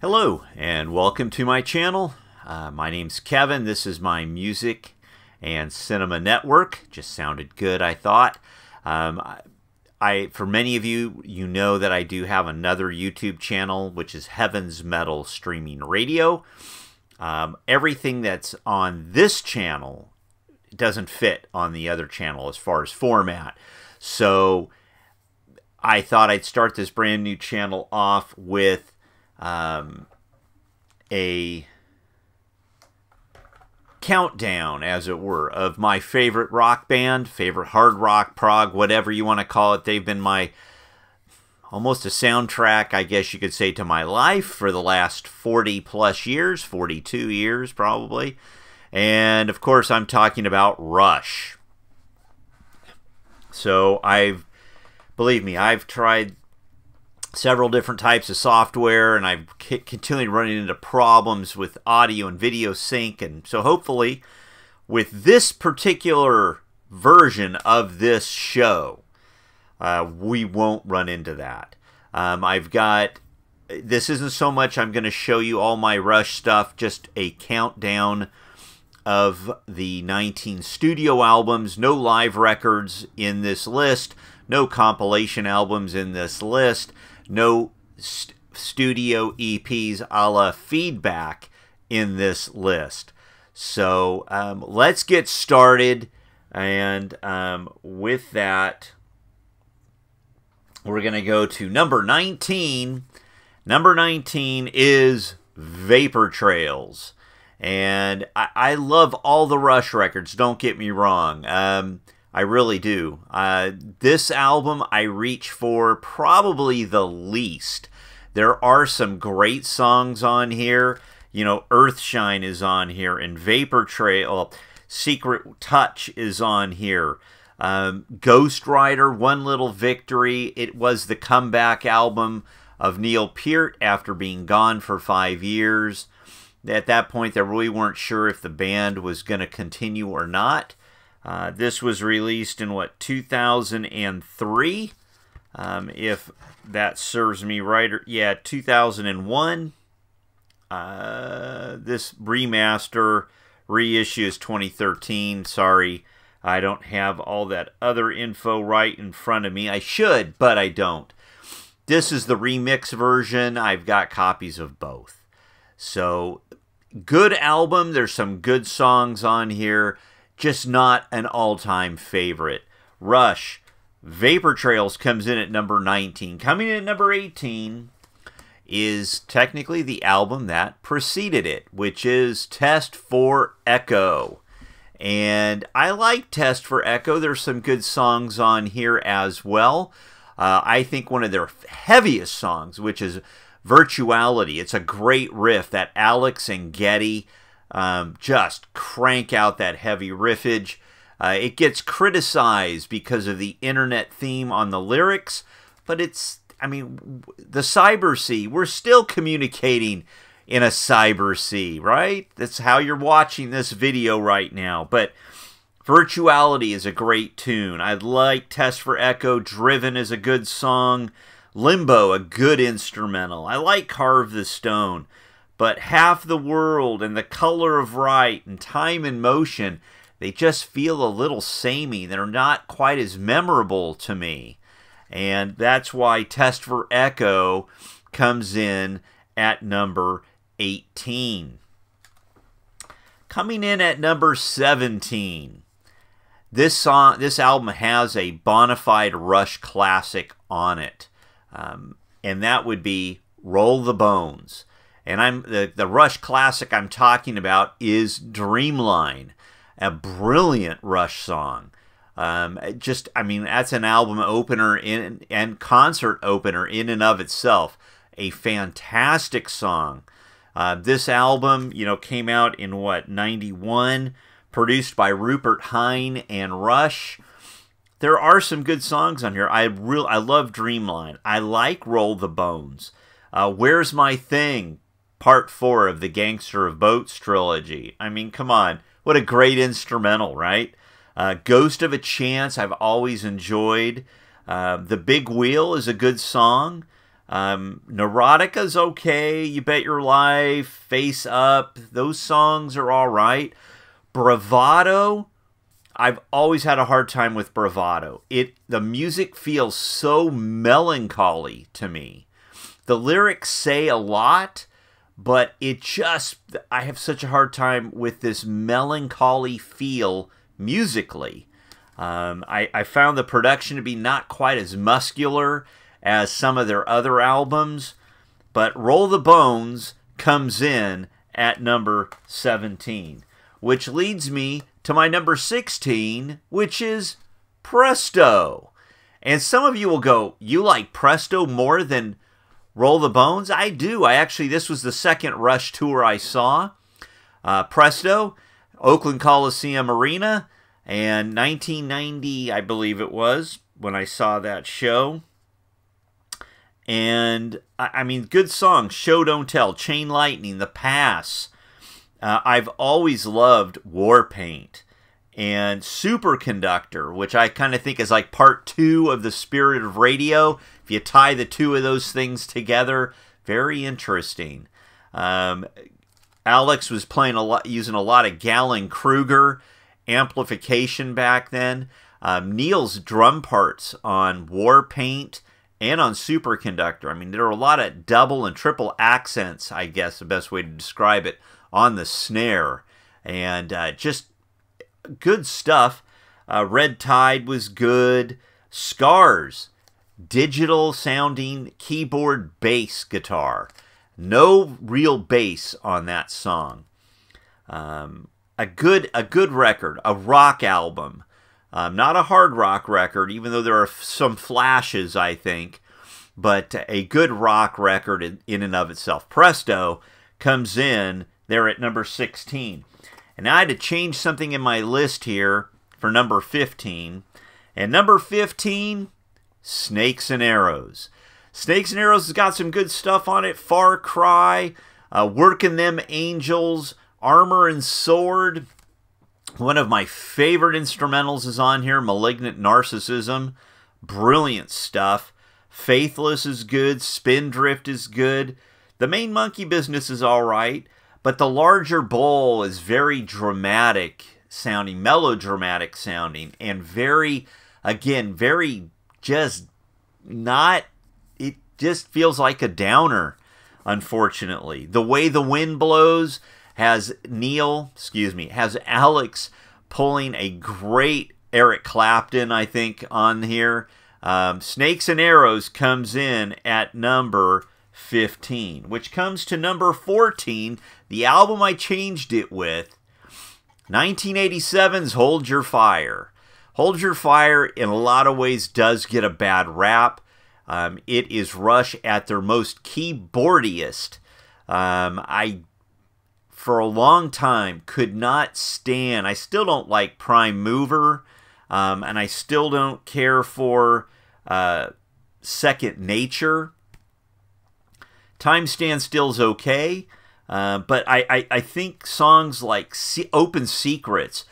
Hello and welcome to my channel. My name's Kevin. This is my music and cinema network. Just sounded good, I thought. For many of you, you know that I do have another YouTube channel, which is Heaven's Metal Streaming Radio. Everything that's on this channel doesn't fit on the other channel as far as format. So I thought I'd start this brand new channel off with a countdown, as it were, of my favorite rock band, favorite hard rock, prog, whatever you want to call it. They've been my almost a soundtrack, I guess you could say, to my life for the last 40 plus years, 42 years probably. And of course I'm talking about Rush. So believe me, I've tried several different types of software, and I've continually running into problems with audio and video sync. And so hopefully with this particular version of this show, we won't run into that. This isn't so much I'm going to show you all my Rush stuff, just a countdown of the 19 studio albums. No live records in this list, no compilation albums in this list, no studio EPs a la Feedback in this list. So let's get started, and with that, we're going to go to number 19. Number 19 is Vapor Trails. And I love all the Rush records, don't get me wrong. I really do. This album I reach for probably the least. There are some great songs on here. You know, Earthshine is on here, and Vapor Trail, Secret Touch is on here. Ghost Rider, One Little Victory. It was the comeback album of Neil Peart after being gone for 5 years. At that point, they really weren't sure if the band was going to continue or not. This was released in, 2003? If that serves me right. Yeah, 2001. This remaster reissue is 2013. Sorry, I don't have all that other info right in front of me. I should, but I don't. This is the remix version. I've got copies of both. So, good album. There's some good songs on here. Just not an all-time favorite. Rush, Vapor Trails comes in at number 19. Coming in at number 18 is technically the album that preceded it, which is Test for Echo. And I like Test for Echo. There's some good songs on here as well. I think one of their heaviest songs, which is Virtuality. It's a great riff that Alex and Getty just crank out that heavy riffage. It gets criticized because of the internet theme on the lyrics, but it's, I mean, the cyber sea, we're still communicating in a cyber sea, right? That's how you're watching this video right now. But Virtuality is a great tune. I like Test for Echo. Driven is a good song. Limbo, a good instrumental. I like Carve the Stone. But Half the World and The Color of Right and Time in Motion, they just feel a little samey. They're not quite as memorable to me. And that's why Test for Echo comes in at number 18. Coming in at number 17. This album has a bona fide Rush classic on it. And that would be Roll the Bones. And the Rush classic I'm talking about is Dreamline, a brilliant Rush song. I mean, that's an album opener and concert opener in and of itself. A fantastic song. This album, came out in 91, produced by Rupert Hine and Rush. There are some good songs on here. I love Dreamline. I like Roll the Bones. Where's My Thing? Part 4 of the Gangster of Boats trilogy. I mean, come on. What a great instrumental, right? Ghost of a Chance I've always enjoyed. The Big Wheel is a good song. Neurotica's okay. You Bet Your Life, Face Up, those songs are all right. Bravado, I've always had a hard time with Bravado. The music feels so melancholy to me. The lyrics say a lot, but I have such a hard time with this melancholy feel musically. I found the production to be not quite as muscular as some of their other albums, but Roll the Bones comes in at number 17, which leads me to my number 16, which is Presto. And some of you will go, you like Presto more than Roll the Bones? I do. This was the second Rush tour I saw. Presto, Oakland Coliseum Arena, and 1990, I believe it was, when I saw that show. And, I mean, good songs. Show Don't Tell, Chain Lightning, The Pass. I've always loved Warpaint and Superconductor, which I kind of think is like part 2 of the Spirit of Radio. If you tie the two of those things together, very interesting. Alex was playing using a lot of Gallon-Kruger amplification back then. Neil's drum parts on Warpaint and on Superconductor. I mean, there are a lot of double and triple accents, I guess the best way to describe it, on the snare. And just good stuff. Red Tide was good. Scars, digital sounding keyboard bass guitar. No real bass on that song. A good record, a rock album. Not a hard rock record, even though there are some flashes, I think, but a good rock record in and of itself. Presto comes in there at number 16. And I had to change something in my list here for number 15. And number 15, Snakes and Arrows. Snakes and Arrows has got some good stuff on it. Far Cry, Working Them Angels, Armor and Sword. One of my favorite instrumentals is on here, Malignant Narcissism. Brilliant stuff. Faithless is good. Spindrift is good. The Main Monkey Business is all right. But the Larger Bowl is very dramatic sounding, melodramatic sounding, and very just not, it just feels like a downer, unfortunately. The Way the Wind Blows has Alex pulling a great Eric Clapton, I think, on here. Snakes and Arrows comes in at number 15, which comes to number 14, the album I changed it with, 1987's Hold Your Fire. Hold Your Fire, in a lot of ways, does get a bad rap. It is Rush at their most keyboardiest. For a long time, could not stand. I still don't like Prime Mover, and I still don't care for Second Nature. Time Stand Still's okay, but I think songs like Open Secrets,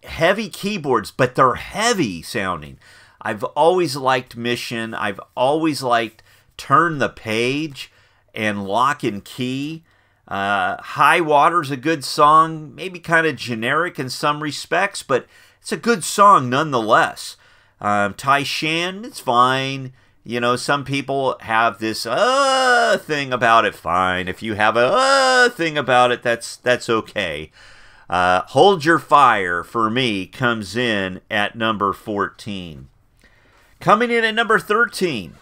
heavy keyboards, but they're heavy sounding. I've always liked Mission. I've always liked Turn the Page and Lock and Key. High Water's a good song, maybe kind of generic in some respects, but it's a good song nonetheless. Tai Shan, it's fine. You know, some people have this thing about it. Fine. If you have a thing about it, that's okay. Hold Your Fire, for me, comes in at number 14. Coming in at number 13,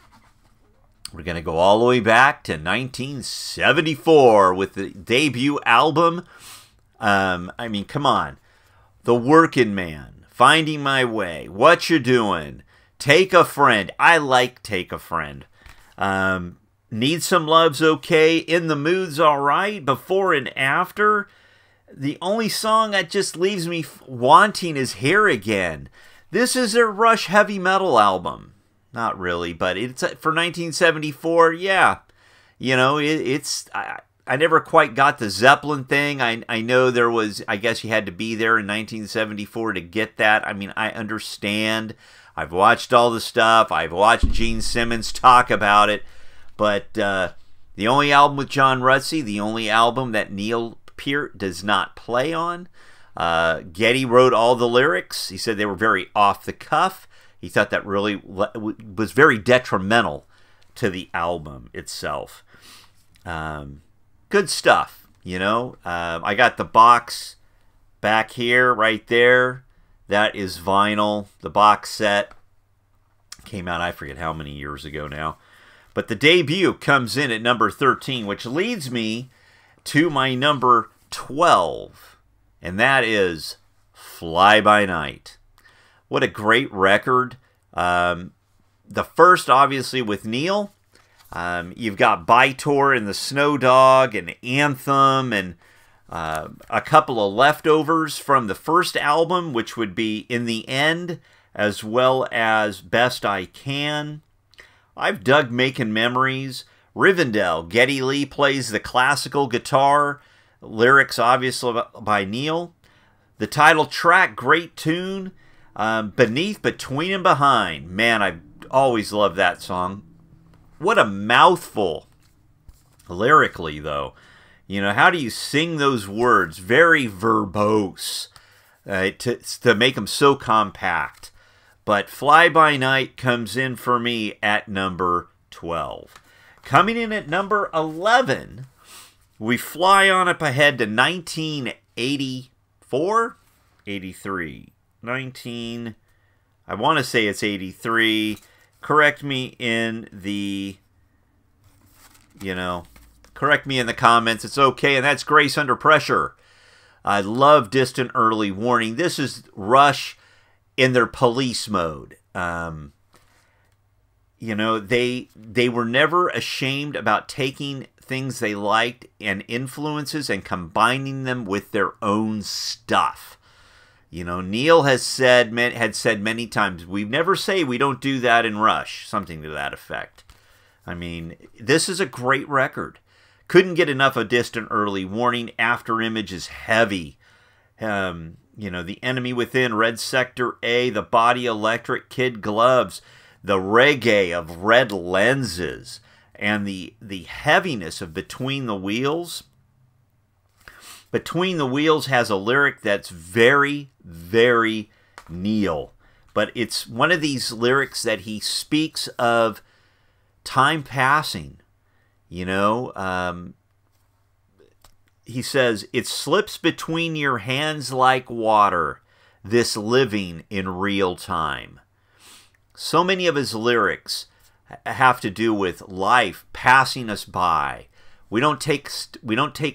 we're going to go all the way back to 1974 with the debut album. I mean, come on. The Working Man, Finding My Way, What You Doing, Take a Friend. I like Take a Friend. Need Some Love's okay. In the Mood's all right. Before and After. The only song that just leaves me wanting is Here Again. This is their Rush heavy metal album. Not really, but it's for 1974. Yeah, you know, I never quite got the Zeppelin thing. I know there was, I guess you had to be there in 1974 to get that. I mean, I understand. I've watched all the stuff. I've watched Gene Simmons talk about it. But the only album with John Rutsey, the only album that Neil Peart does not play on. Geddy wrote all the lyrics. He said they were very off the cuff. He thought that really was very detrimental to the album itself. Good stuff, you know. I got the box back here, right there. That is vinyl. The box set came out, I forget how many years ago now. But the debut comes in at number 13, which leads me to my number 12. And that is Fly By Night. What a great record. The first, obviously, with Neil. You've got By-Tor and the Snow Dog and Anthem and a couple of leftovers from the first album, which would be In the End, as well as Best I Can. I've dug Making Memories. Rivendell, Geddy Lee plays the classical guitar. Lyrics, obviously, by Neil. The title track, great tune. Beneath, Between, and Behind. Man, I've always loved that song. What a mouthful. Lyrically, though. You know, how do you sing those words? Very verbose to make them so compact. But Fly By Night comes in for me at number 12. Coming in at number 11, we fly on up ahead to 1984? 83. I want to say it's 83. Correct me in the, correct me in the comments. It's okay. And that's Grace Under Pressure. I love Distant Early Warning. This is Rush in their police mode. They were never ashamed about taking things they liked and influences and combining them with their own stuff. You know, Neil had said many times, we never say we don't do that in Rush, something to that effect. I mean, this is a great record. Couldn't get enough of Distant Early Warning. After Image is heavy. The Enemy Within, Red Sector A, The Body Electric, Kid Gloves, the reggae of Red Lenses, and the heaviness of Between the Wheels. Between the Wheels has a lyric that's very, very Neil. But it's one of these lyrics that he speaks of time passing. He says, it slips between your hands like water, this living in real time. So many of his lyrics have to do with life passing us by. We don't take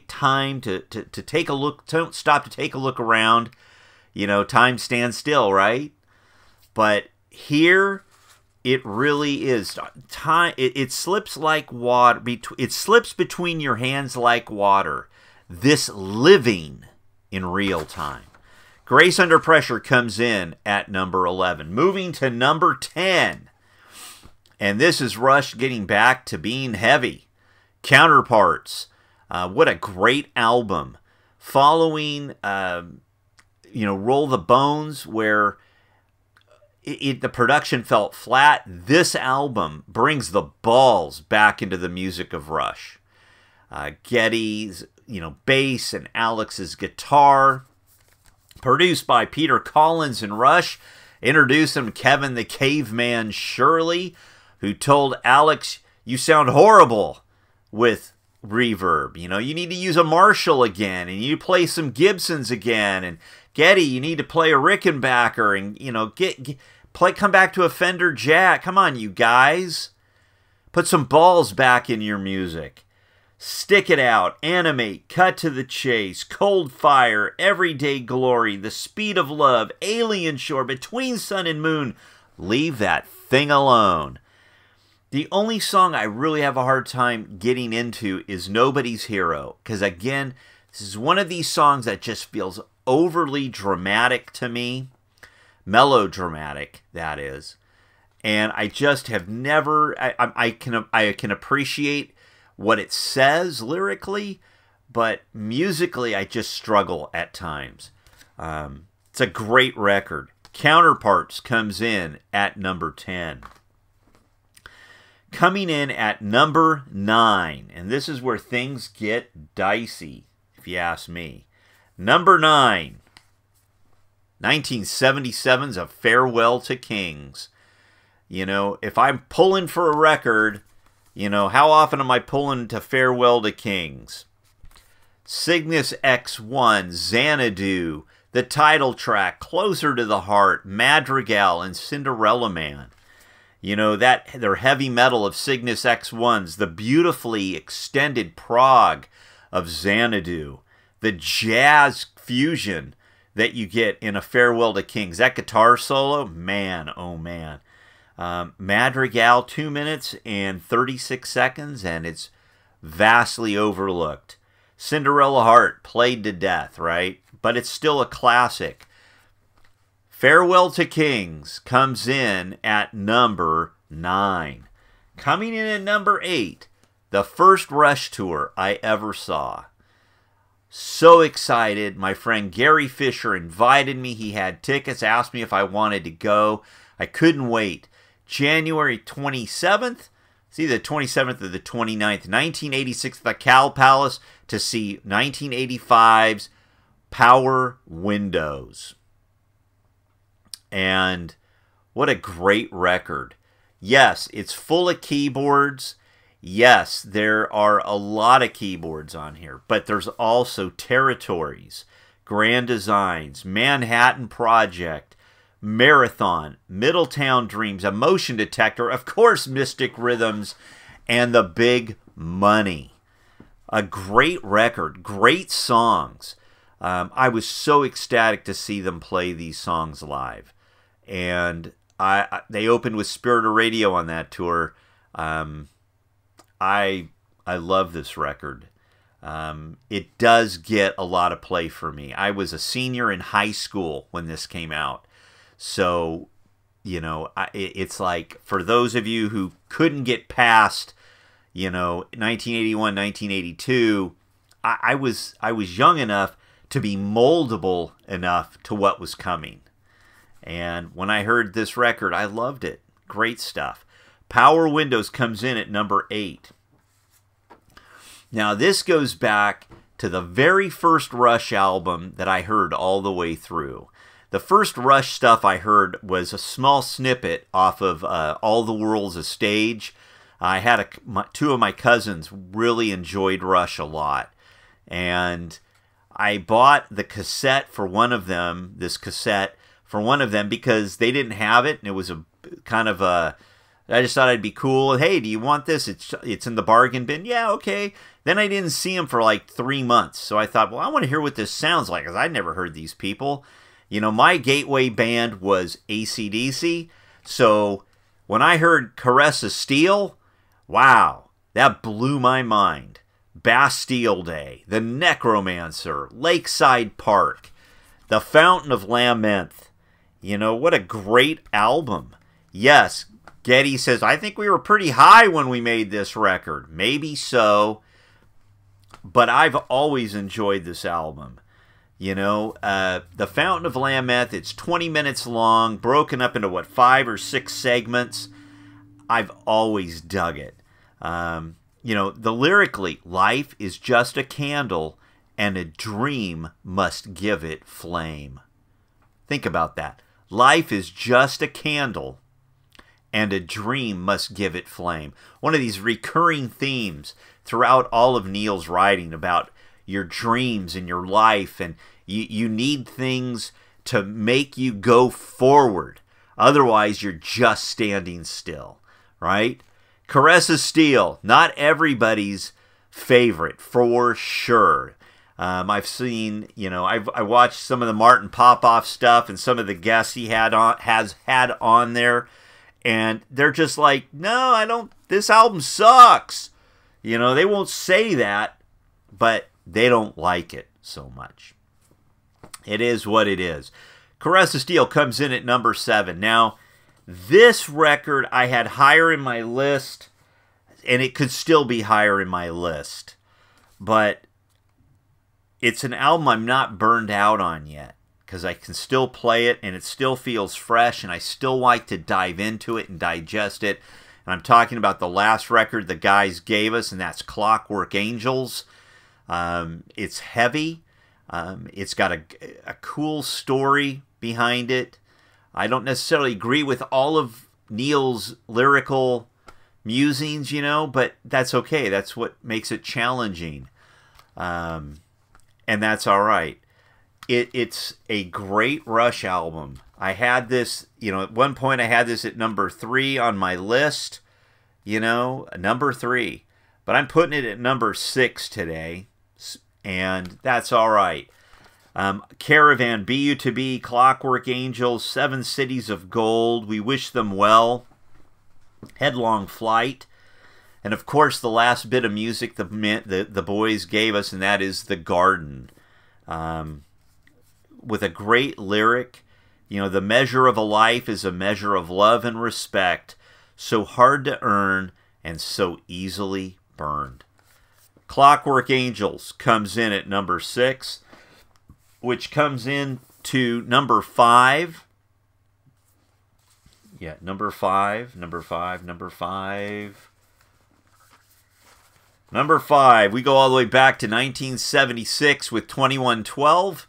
time to take a look. Don't stop to take a look around. Time stands still, right? But here, it really is time. It slips like water. It slips between your hands like water. This living in real time. Grace Under Pressure comes in at number 11. Moving to number 10. And this is Rush getting back to being heavy. Counterparts. What a great album. Following, Roll the Bones, where the production felt flat. This album brings the balls back into the music of Rush. Geddy's, bass and Alex's guitar. Produced by Peter Collins and Rush. Introduced him Kevin the Caveman Shirley, who told Alex, you sound horrible with reverb. You need to use a Marshall again, and you play some Gibsons again. And Geddy, you need to play a Rickenbacker, and come back to a Fender Jack. Come on, you guys. Put some balls back in your music. Stick it out, animate, cut to the chase, Cold Fire, Everyday Glory, The Speed of Love, Alien Shore, Between Sun and Moon. Leave that thing alone. The only song I really have a hard time getting into is Nobody's Hero. Because again, this is one of these songs that just feels overly dramatic to me. Melodramatic, that is. And I just have never... I can appreciate what it says lyrically, but musically I just struggle at times. It's a great record. Counterparts comes in at number 10. Coming in at number 9, and this is where things get dicey, if you ask me. Number 9, 1977's A Farewell to Kings. You know, if I'm pulling for a record, you know, how often am I pulling to Farewell to Kings? Cygnus X1, Xanadu, the title track, Closer to the Heart, Madrigal, and Cinderella Man. You know, that their heavy metal of Cygnus X1s, the beautifully extended prog of Xanadu, the jazz fusion that you get in A Farewell to Kings. That guitar solo, man, oh man. Madrigal, 2 minutes and 36 seconds, and it's vastly overlooked. Cinderella Heart, played to death, right? But it's still a classic. Farewell to Kings comes in at number 9. Coming in at number 8, the first Rush tour I ever saw. So excited. My friend Gary Fisher invited me. He had tickets, asked me if I wanted to go. I couldn't wait. January 27th, it's either the 27th or the 29th, 1986 at the Cal Palace to see 1985's Power Windows. And what a great record. Yes, it's full of keyboards. Yes, there are a lot of keyboards on here, but there's also Territories, Grand Designs, Manhattan Project, Marathon, Middletown Dreams, A Motion Detector, of course, Mystic Rhythms, and The Big Money. A great record, great songs. I was so ecstatic to see them play these songs live. And they opened with Spirit of Radio on that tour. I love this record. It does get a lot of play for me. I was a senior in high school when this came out. So, you know, it's like, for those of you who couldn't get past, you know, 1981, 1982, I was young enough to be moldable enough to what was coming. And when I heard this record, I loved it. Great stuff. Power Windows comes in at number 8. Now, this goes back to the very first Rush album that I heard all the way through. The first Rush stuff I heard was a small snippet off of All the World's a Stage. I had two of my cousins really enjoyed Rush a lot. And I bought the cassette for one of them, because they didn't have it. And it was a kind of a, I just thought I'd be cool. Hey, do you want this? It's in the bargain bin. Yeah, okay. Then I didn't see them for like 3 months. So I thought, well, I want to hear what this sounds like, because I'd never heard these people. You know, my gateway band was AC/DC. So when I heard Caress of Steel, wow, that blew my mind. Bastille Day, The Necromancer, Lakeside Park, The Fountain of Lament. You know, what a great album. Yes, Getty says, I think we were pretty high when we made this record. Maybe so, but I've always enjoyed this album. You know, The Fountain of Lament, it's 20 minutes long, broken up into, 5 or 6 segments. I've always dug it. You know, the lyrically, life is just a candle, and a dream must give it flame. Think about that. Life is just a candle, and a dream must give it flame. One of these recurring themes throughout all of Neil's writing about your dreams and your life, and you need things to make you go forward. Otherwise, you're just standing still, right? Caress of Steel, not everybody's favorite, for sure. I've seen, you know, I watched some of the Martin Popoff stuff and some of the guests he has had on there, and they're just like, no, this album sucks. You know, they won't say that, but they don't like it so much. It is what it is. Caress of Steel comes in at number 7. Now, this record I had higher in my list, and it could still be higher in my list. But it's an album I'm not burned out on yet, because I can still play it, and it still feels fresh, and I still like to dive into it and digest it. And I'm talking about the last record the guys gave us, and that's Clockwork Angels. It's heavy. It's got a cool story behind it. I don't necessarily agree with all of Neil's lyrical musings, but that's okay. That's what makes it challenging. And that's all right. It's a great Rush album. I had this, at one point I had this at number 3 on my list, number 3. But I'm putting it at number 6 today, and that's all right. Caravan, B.U.T.B., Clockwork Angels, 7 Cities of Gold, We Wish Them Well, Headlong Flight, and of course the last bit of music the boys gave us, and that is The Garden. With a great lyric, the measure of a life is a measure of love and respect, so hard to earn and so easily burned. Clockwork Angels comes in at number 6, which comes in to number 5. Yeah, number 5. Number 5, we go all the way back to 1976 with 2112.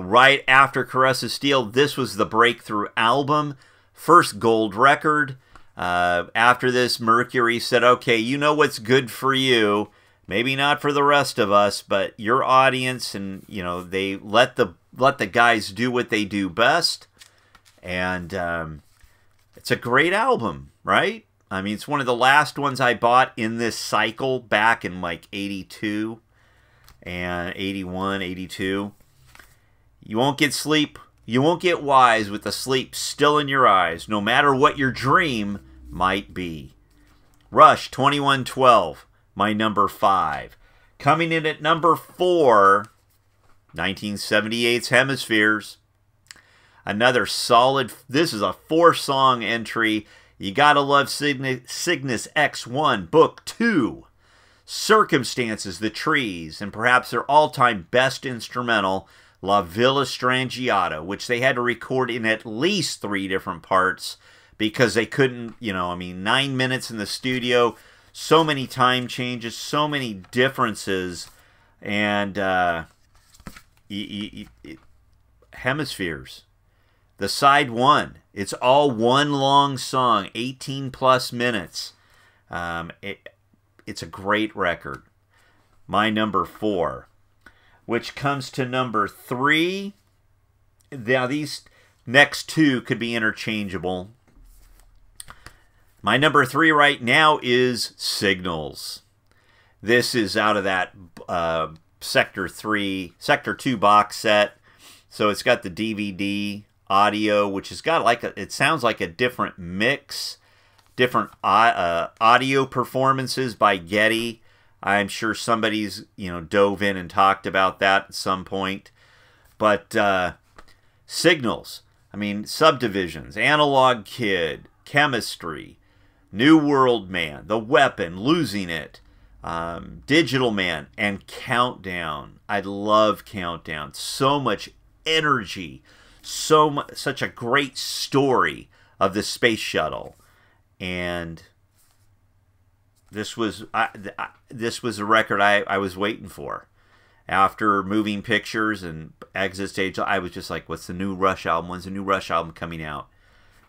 Right after Caress of Steel, this was the breakthrough album, first gold record. After this, Mercury said, okay, you know what's good for you. Maybe not for the rest of us, but your audience, and, they let the guys do what they do best. And it's a great album, right? I mean, it's one of the last ones I bought in this cycle back in like 82 and 81, 82. You won't get sleep. You won't get wise with the sleep still in your eyes, no matter what your dream might be. Rush, 2112, my number 5. Coming in at number 4, 1978's Hemispheres. Another solid, this is a 4-song entry. You Gotta Love Cygnus X1, Book 2. Circumstances, The Trees, and perhaps their all-time best instrumental, La Villa Strangiata, which they had to record in at least 3 different parts because they couldn't, 9 minutes in the studio, so many time changes, so many differences, and Hemispheres. The side 1, it's all one long song, 18 plus minutes. It's a great record. My number 4. Which comes to number 3. Now these next 2 could be interchangeable. My number 3 right now is Signals. This is out of that Sector 2 box set. So it's got the DVD audio, which has got it sounds like a different mix, different audio performances by Getty. I'm sure somebody's, dove in and talked about that at some point. But Signals, Subdivisions, Analog Kid, Chemistry, New World Man, The Weapon, Losing It, Digital Man, and Countdown. I love Countdown. So much energy, such a great story of the space shuttle. And this was a record I was waiting for. After Moving Pictures and Exit Stage, I was just like, what's the new Rush album? When's the new Rush album coming out?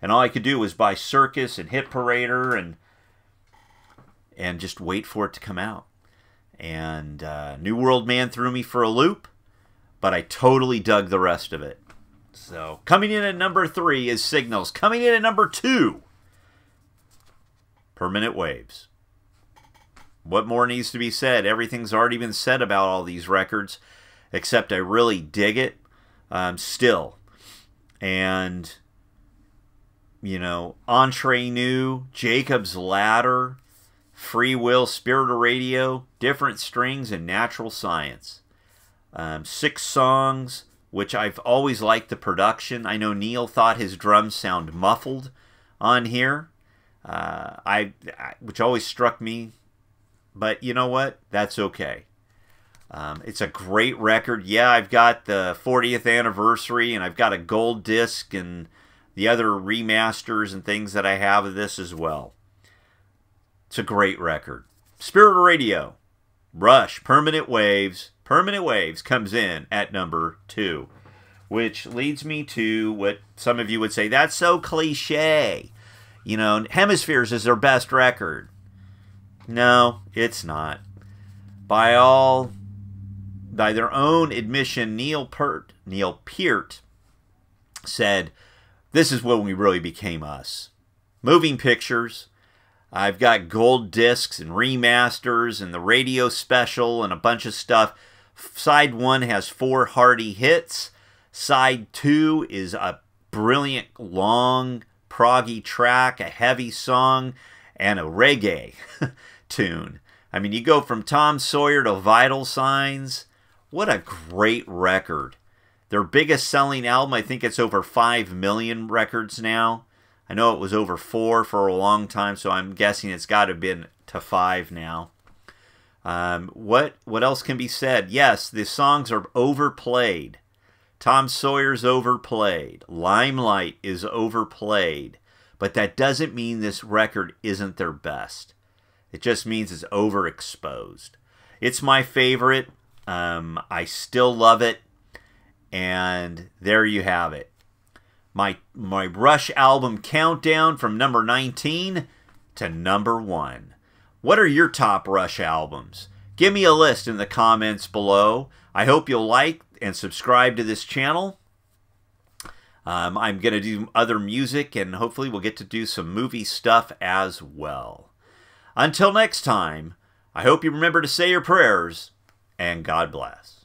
And all I could do was buy Circus and Hit Parader and just wait for it to come out. And New World Man threw me for a loop, but I totally dug the rest of it. So, coming in at number 3 is Signals. Coming in at number 2, Permanent Waves. What more needs to be said? Everything's already been said about all these records, except I really dig it still. And, Entre Nous, Jacob's Ladder, Free Will, Spirit of Radio, Different Strings, and Natural Science. 6 songs, which I've always liked the production. I know Neil thought his drums sound muffled on here, which always struck me. But you know what? That's okay. It's a great record. Yeah, I've got the 40th anniversary, and I've got a gold disc and, the other remasters and things that I have of this as well. It's a great record. Spirit of Radio, Rush, Permanent Waves. Permanent Waves comes in at number 2, which leads me to what some of you would say, that's so cliche. You know, Hemispheres is their best record. No, it's not. By their own admission, Neil Peart said, this is when we really became us. Moving pictures. I've got gold discs and remasters and the radio special and a bunch of stuff. Side 1 has 4 hearty hits. Side 2 is a brilliant, long, proggy track, a heavy song, and a reggae tune. I mean, you go from Tom Sawyer to Vital Signs. What a great record. Their biggest selling album, I think it's over 5 million records now. I know it was over 4 for a long time, so I'm guessing it's got to have been to 5 now. What else can be said? Yes, the songs are overplayed. Tom Sawyer's overplayed. Limelight is overplayed. But that doesn't mean this record isn't their best. It just means it's overexposed. It's my favorite. I still love it. And there you have it. My Rush album countdown from number 19 to number 1. What are your top Rush albums? Give me a list in the comments below. I hope you'll like and subscribe to this channel. I'm going to do other music, and hopefully we'll get to do some movie stuff as well. Until next time, I hope you remember to say your prayers, and God bless.